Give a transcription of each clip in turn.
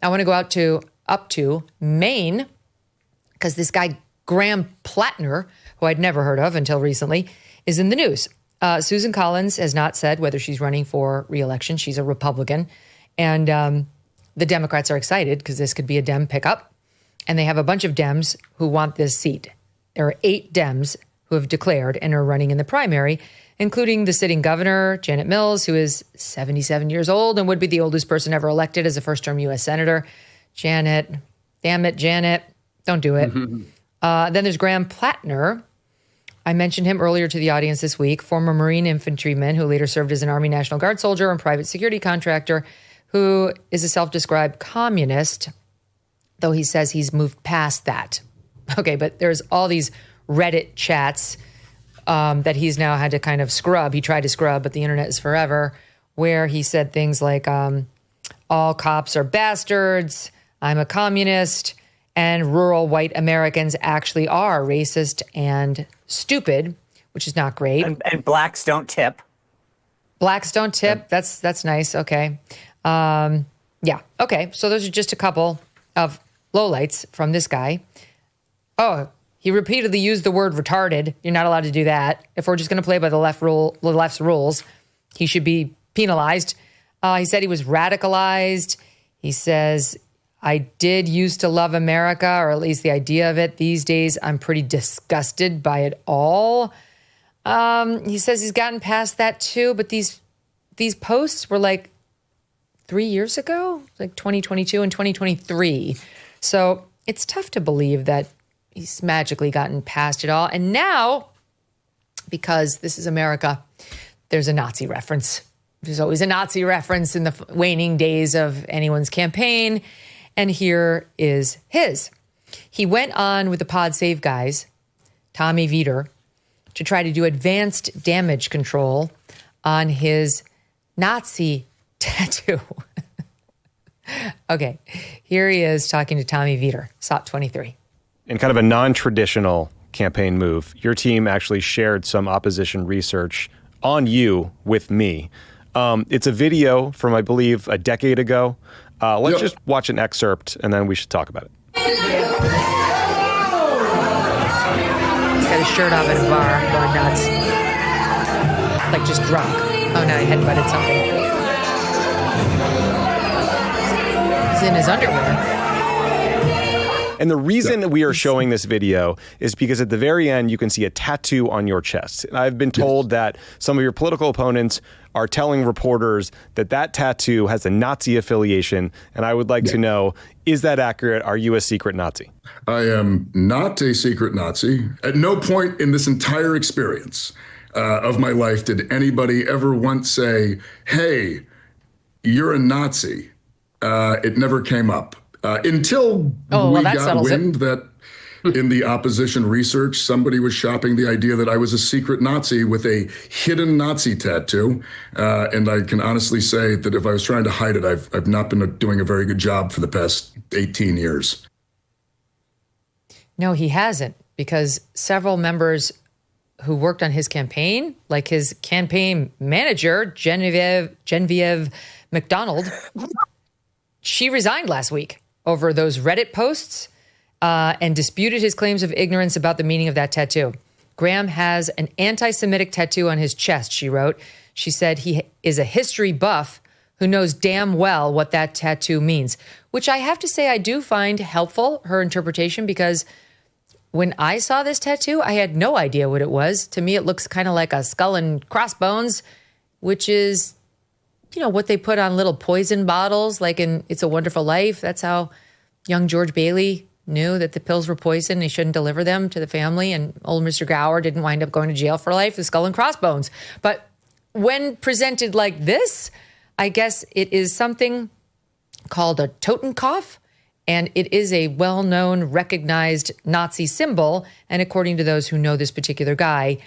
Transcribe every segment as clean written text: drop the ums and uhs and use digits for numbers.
I want to go up to Maine, because this guy, Graham Platner, who I'd never heard of until recently, is in the news. Susan Collins has not said whether she's running for re-election. She's a Republican. And the Democrats are excited because this could be a Dem pickup. And they have a bunch of Dems who want this seat. There are 8 Dems who have declared and are running in the primary, including the sitting governor, Janet Mills, who is 77 years old and would be the oldest person ever elected as a first-term U.S. senator. Janet, damn it, Janet, don't do it. Then there's Graham Platner. I mentioned him earlier to the audience this week, former Marine infantryman who later served as an Army National Guard soldier and private security contractor, who is a self-described communist, though he says he's moved past that. Okay, but there's all these Reddit chats that he's now had to kind of scrub. He tried to scrub, but the internet is forever, where he said things like, all cops are bastards, I'm a communist, and rural white Americans actually are racist and stupid, which is not great. And blacks don't tip. Blacks don't tip. That's nice. Okay. Yeah. Okay. So those are just a couple of lowlights from this guy. Oh, he repeatedly used the word retarded. You're not allowed to do that. If we're just going to play by the left's rules, he should be penalized. He said he was radicalized. He says, I did used to love America, or at least the idea of it. These days, I'm pretty disgusted by it all. He says he's gotten past that too, but these posts were like 3 years ago, like 2022 and 2023. So it's tough to believe that he's magically gotten past it all. And now, because this is America, there's a Nazi reference. There's always a Nazi reference in the waning days of anyone's campaign. And here is his. He went on with the Pod Save guys, Tommy Vietor, to try to do advanced damage control on his Nazi tattoo. Okay, here he is talking to Tommy Vietor, SOT 23. In kind of a non-traditional campaign move, your team actually shared some opposition research on you with me. It's a video from, I believe, a decade ago. Let's just watch an excerpt, and then we should talk about it. He's got his shirt off at a bar, going nuts. Like just drunk. Oh, no, he headbutted something. He's in his underwear. And the reason that we are showing this video is because at the very end, you can see a tattoo on your chest. And I've been told that some of your political opponents are telling reporters that that tattoo has a Nazi affiliation. And I would like to know, is that accurate? Are you a secret Nazi? I am not a secret Nazi. At no point in this entire experience of my life did anybody ever once say, hey, you're a Nazi. It never came up. Until we got wind that in the opposition research, somebody was shopping the idea that I was a secret Nazi with a hidden Nazi tattoo. And I can honestly say that if I was trying to hide it, I've not been doing a very good job for the past 18 years. No, he hasn't, because several members who worked on his campaign, like his campaign manager, Genevieve McDonald, she resigned last week over those Reddit posts and disputed his claims of ignorance about the meaning of that tattoo. Graham has an anti-Semitic tattoo on his chest, she wrote. She said he is a history buff who knows damn well what that tattoo means, which I have to say I do find helpful, her interpretation, because when I saw this tattoo, I had no idea what it was. To me, it looks kind of like a skull and crossbones, which is, you know, what they put on little poison bottles, like in It's a Wonderful Life. That's how young George Bailey knew that the pills were poison. He shouldn't deliver them to the family. And old Mr. Gower didn't wind up going to jail for life, the skull and crossbones. But when presented like this, I guess it is something called a Totenkopf. And it is a well-known, recognized Nazi symbol. And according to those who know this particular guy,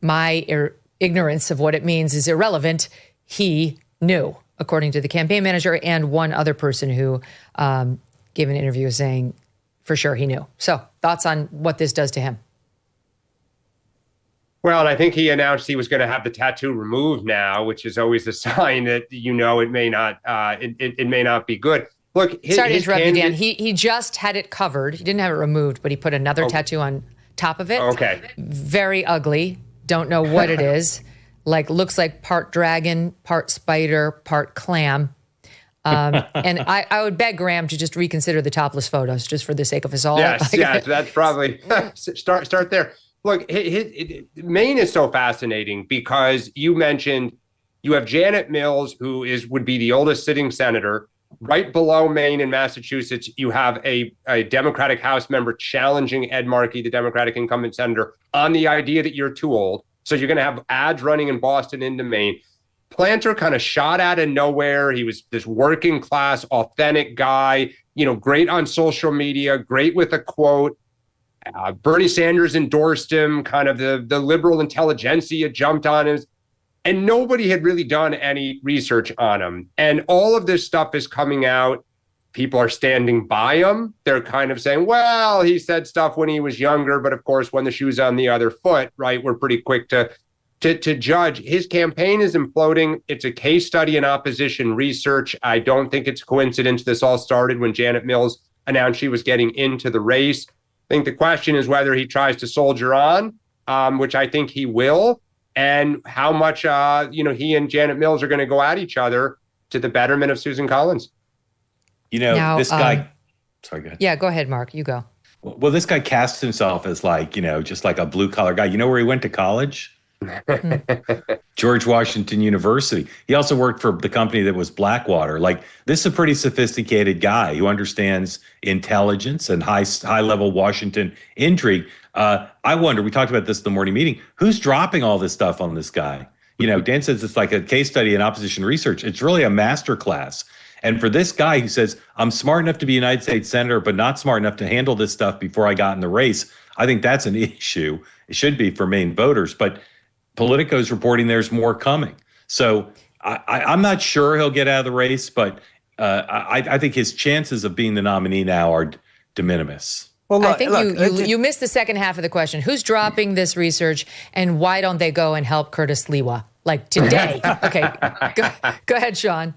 my ignorance of what it means is irrelevant. He knew, according to the campaign manager and one other person who gave an interview saying for sure he knew. So thoughts on what this does to him? Well, and I think he announced he was going to have the tattoo removed now, which is always a sign that, you know, it may not it may not be good. Look, sorry to interrupt you, Dan. He just had it covered. He didn't have it removed, but he put another tattoo on top of it. Okay. Very ugly. Don't know what it is. Like, looks like part dragon, part spider, part clam. And I would beg Graham to just reconsider the topless photos, just for the sake of us all. Yes, yes, that's probably start there. Look, Maine is so fascinating because you mentioned you have Janet Mills, who would be the oldest sitting senator. Right below Maine and Massachusetts, you have a Democratic House member challenging Ed Markey, the Democratic incumbent senator, on the idea that you're too old. So you're going to have ads running in Boston into Maine. Platner kind of shot out of nowhere. He was this working class, authentic guy, great on social media, great with a quote. Bernie Sanders endorsed him, kind of the liberal intelligentsia jumped on him. And nobody had really done any research on him. And all of this stuff is coming out. People are standing by him. They're kind of saying, well, he said stuff when he was younger. But of course, when the shoe's on the other foot, right, we're pretty quick to judge. His campaign is imploding. It's a case study in opposition research. I don't think it's a coincidence. This all started when Janet Mills announced she was getting into the race. I think the question is whether he tries to soldier on, which I think he will. And how much, he and Janet Mills are going to go at each other to the betterment of Susan Collins. Now, this guy, sorry, go ahead. Yeah, go ahead, Mark. You go. Well, this guy casts himself as just like a blue collar guy. You know where he went to college? George Washington University. He also worked for the company that was Blackwater. This is a pretty sophisticated guy who understands intelligence and high level Washington intrigue. I wonder, we talked about this in the morning meeting, who's dropping all this stuff on this guy? Dan says it's like a case study in opposition research. It's really a masterclass. And for this guy who says, I'm smart enough to be a United States Senator, but not smart enough to handle this stuff before I got in the race, I think that's an issue. It should be for Maine voters. But Politico's reporting there's more coming. So I'm not sure he'll get out of the race, but I think his chances of being the nominee now are de minimis. Well, look, I think you missed the second half of the question. Who's dropping this research, and why don't they go and help Curtis Lewa today? Okay, go ahead, Sean.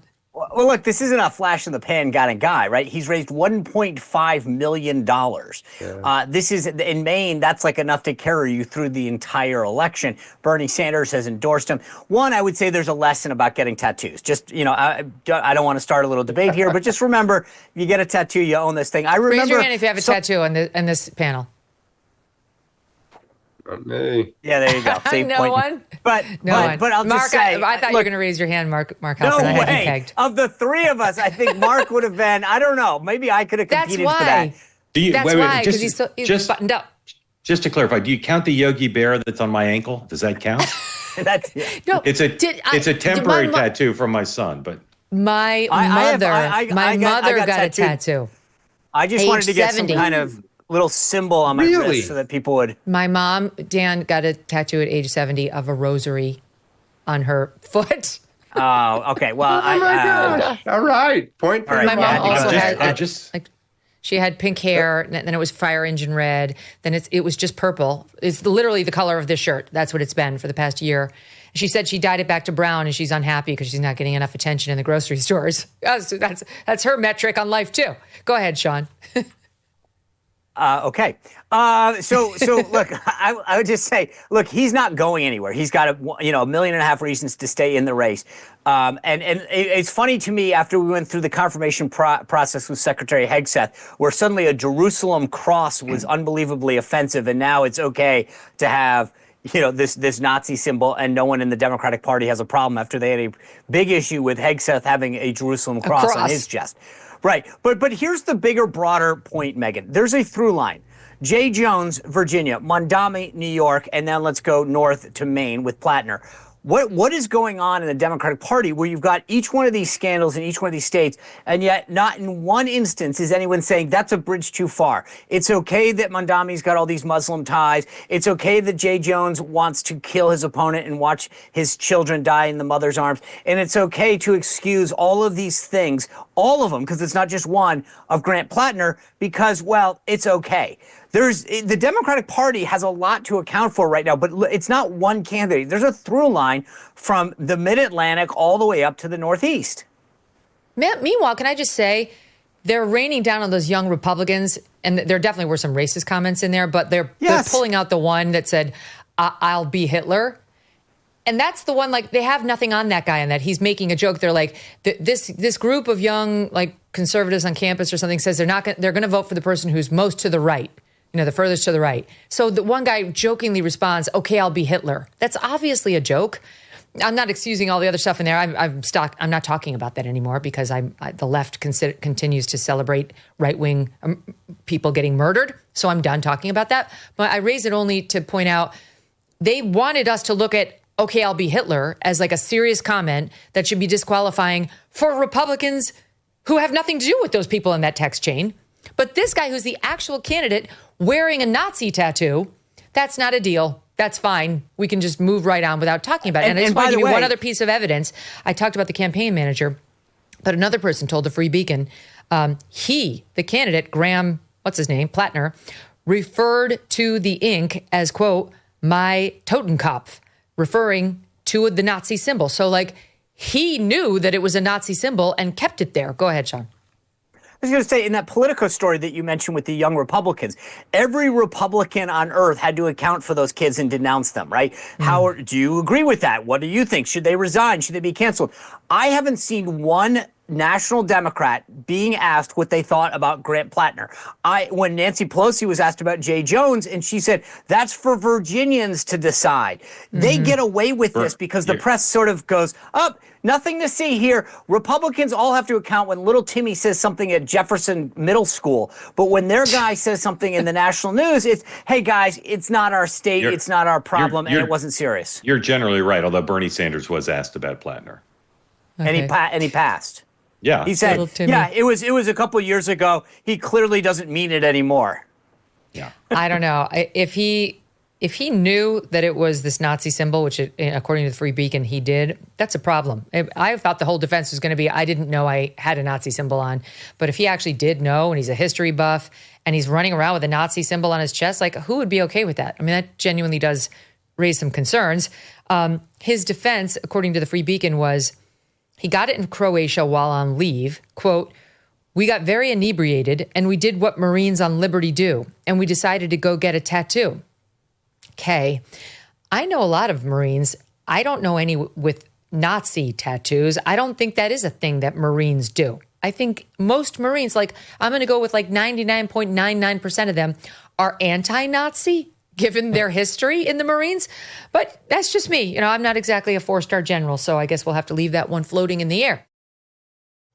Well, look, this isn't a flash in the pan kind of guy, right? He's raised $1.5 million. Yeah. This is, in Maine, that's enough to carry you through the entire election. Bernie Sanders has endorsed him. One, I would say there's a lesson about getting tattoos. Just, I don't want to start a little debate here, but just remember, if you get a tattoo, you own this thing. Raise your hand if you have a tattoo in this panel. Me. Yeah, there you go. Same no point. One? But I'll Mark, just say, I thought you were going to raise your hand, Mark Halperin. No I had you way. pegged. Of the three of us, I think Mark would have been, I don't know, maybe I could have competed for that. That's why, because he's buttoned up. Just to clarify, do you count the Yogi Bear that's on my ankle? Does that count? No, it's a temporary tattoo from my son, but my mother got a tattoo. I just wanted to get some kind of little symbol on my wrist so that people would. My mom, Dan, got a tattoo at age 70 of a rosary on her foot. Oh, okay. Well, my God. All right. Point. My mom also had she had pink hair, and then it was fire engine red. Then it was just purple. It's literally the color of this shirt. That's what it's been for the past year. She said she dyed it back to brown, and she's unhappy because she's not getting enough attention in the grocery stores. So that's her metric on life too. Go ahead, Sean. Okay. So look, I would just say, look, he's not going anywhere. He's got $1.5 million reasons to stay in the race. And it's funny to me after we went through the confirmation process with Secretary Hegseth, where suddenly a Jerusalem cross was unbelievably offensive, and now it's okay to have this Nazi symbol, and no one in the Democratic Party has a problem after they had a big issue with Hegseth having a Jerusalem cross on his chest. Right. But here's the bigger, broader point, Megyn. There's a through line. Jay Jones, Virginia, Mondami, New York, and then let's go north to Maine with Platner. What is going on in the Democratic Party where you've got each one of these scandals in each one of these states, and yet not in one instance is anyone saying that's a bridge too far. It's okay that Mondami's got all these Muslim ties. It's okay that Jay Jones wants to kill his opponent and watch his children die in the mother's arms. And it's okay to excuse all of these things, all of them, because it's not just one, of Graham Platner, because, well, it's okay. The Democratic Party has a lot to account for right now, but it's not one candidate. There's a through line from the Mid-Atlantic all the way up to the Northeast. Meanwhile, can I just say, they're raining down on those young Republicans, and there definitely were some racist comments in there, but they're pulling out the one that said, I'll be Hitler. And that's the one, like, they have nothing on that guy and that he's making a joke. They're like, this group of young, like, conservatives on campus or something says they're going to vote for the person who's most to the right, the furthest to the right. So the one guy jokingly responds, okay, I'll be Hitler. That's obviously a joke. I'm not excusing all the other stuff in there. I'm not talking about that anymore because the left continues to celebrate right-wing people getting murdered. So I'm done talking about that. But I raise it only to point out they wanted us to look at, okay, I'll be Hitler as like a serious comment that should be disqualifying for Republicans who have nothing to do with those people in that text chain. But this guy who's the actual candidate wearing a Nazi tattoo, that's not a deal. That's fine. We can just move right on without talking about it. And I just want to give you one other piece of evidence. I talked about the campaign manager, but another person told the Free Beacon, the candidate, Graham, what's his name, Platner, referred to the ink as, quote, my Totenkopf, referring to the Nazi symbol. So, like, he knew that it was a Nazi symbol and kept it there. Go ahead, Sean. I was going to say, in that Politico story that you mentioned with the young Republicans, every Republican on earth had to account for those kids and denounce them, right? How do you agree with that? What do you think? Should they resign? Should they be canceled? I haven't seen one national Democrat being asked what they thought about Graham Platner. When Nancy Pelosi was asked about Jay Jones, and she said, that's for Virginians to decide. They get away with this because the press sort of goes, nothing to see here. Republicans all have to account when little Timmy says something at Jefferson Middle School. But when their guy says something in the national news, it's, hey, guys, it's not our state, it's not our problem, and it wasn't serious. You're generally right, although Bernie Sanders was asked about Platner. Okay. And he passed. Yeah. He said, it was a couple of years ago. He clearly doesn't mean it anymore. Yeah. I don't know. If he knew that it was this Nazi symbol, which according to the Free Beacon, he did, that's a problem. I thought the whole defense was going to be, I didn't know I had a Nazi symbol on. But if he actually did know, and he's a history buff, and he's running around with a Nazi symbol on his chest, like, who would be okay with that? I mean, that genuinely does raise some concerns. His defense, according to the Free Beacon, was, he got it in Croatia while on leave. Quote, we got very inebriated and we did what Marines on liberty do. And we decided to go get a tattoo. Okay. I know a lot of Marines. I don't know any with Nazi tattoos. I don't think that is a thing that Marines do. I think most Marines, like, I'm going to go with like 99.99% of them are anti-Nazi, given their history in the Marines. But that's just me. I'm not exactly a 4-star general, so I guess we'll have to leave that one floating in the air.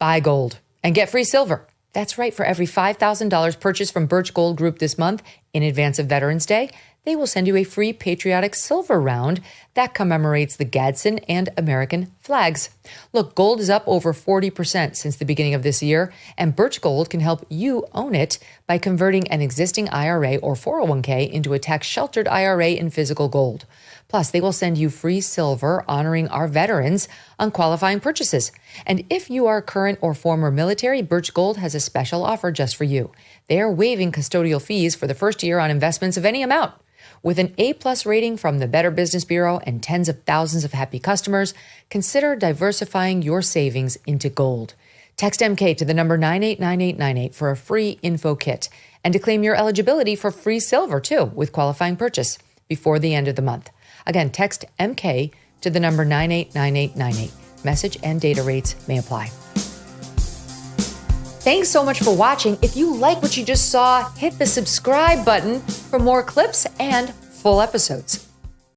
Buy gold and get free silver. That's right. For every $5,000 purchased from Birch Gold Group this month in advance of Veterans Day, they will send you a free patriotic silver round that commemorates the Gadsden and American flags. Look, gold is up over 40% since the beginning of this year, and Birch Gold can help you own it by converting an existing IRA or 401k into a tax-sheltered IRA in physical gold. Plus, they will send you free silver honoring our veterans on qualifying purchases. And if you are current or former military, Birch Gold has a special offer just for you. They are waiving custodial fees for the first year on investments of any amount. With an A+ rating from the Better Business Bureau and tens of thousands of happy customers, consider diversifying your savings into gold. Text MK to the number 989898 for a free info kit and to claim your eligibility for free silver, too, with qualifying purchase before the end of the month. Again, text MK to the number 989898. Message and data rates may apply. Thanks so much for watching. If you like what you just saw, hit the subscribe button for more clips and full episodes.